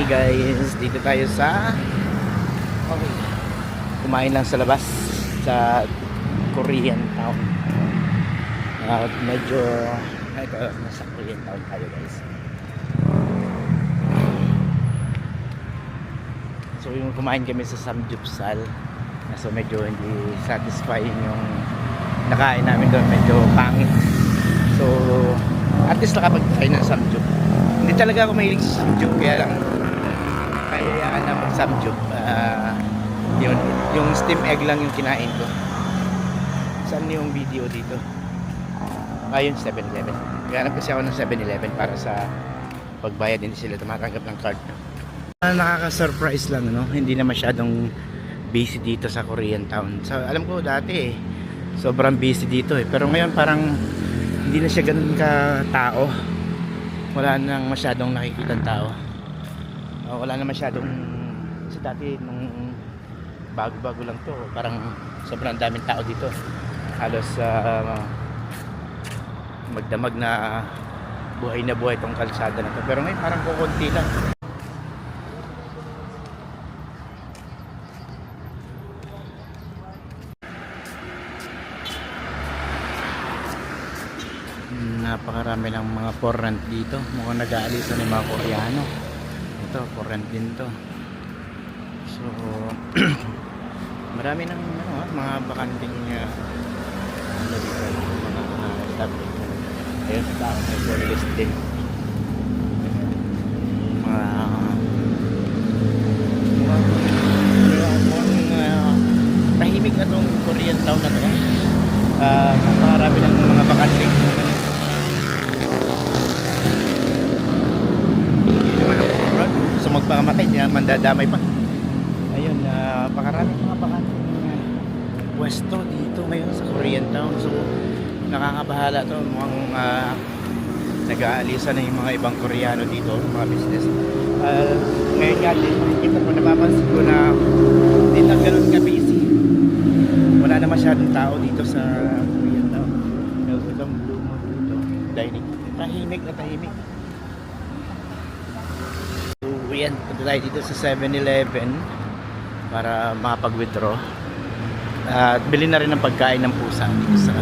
guys, dito tayo sa kumain lang sa labas sa Korean town. Medyo ito, nasa Korean town tayo guys. So yung kumain kami sa Samgyeopsal, so medyo hindi satisfying yung nakain namin doon, medyo pangit. So at least nakapag-try ng Samgyup. Hindi talaga ako mahilig sa Samgyup, kaya lang kaya na mag-Samgyup. Yung steam egg lang yung kinain ko. Saan yung video dito? Ayun, 7-Eleven. Ganap kasi ako ng 7-Eleven para sa pagbayad, hindi sila tumatanggap ng card. Nakaka-surprise lang, no? Hindi na masyadong busy dito sa Korean town. So, alam ko dati sobrang busy dito pero ngayon parang hindi na siya ganun ka tao. Wala nang masyadong nakikitang tao. Wala na masyadong sa dati nung bago-bago lang to, parang sobrang daming tao dito. Halos magdamag na buhay tong kalsada na to. Pero ngayon parang kukunti lang. Napakarami ng mga for rent dito. Mukhang nag-aalisan ng mga Koreano. Ito, for rent din to. So marami ng mga bakanting dito, mga tablet. Ayun, sa tao may for list din. Tahimik na tong Korean town na to. Napakarami ng mga bakanting. So magpakamatay, mandadamay pa. Ayun, pakaraming mga bakanting pwesto dito ngayon sa Korean town. So nakakabahala to. Mukhang nag-aalisan na yung mga ibang Koreano dito, mga business. Ngayon nga din, makikita ko, napapansin ko na hindi na ganun ka busy. Wala na masyadong tao dito sa Korean town. Itong blue mo dito, dining. Tahimik na tahimik. So yan, punta tayo dito sa 7-Eleven para makapag-withdraw. At bilhin na rin ng pagkain ng pusa dito sa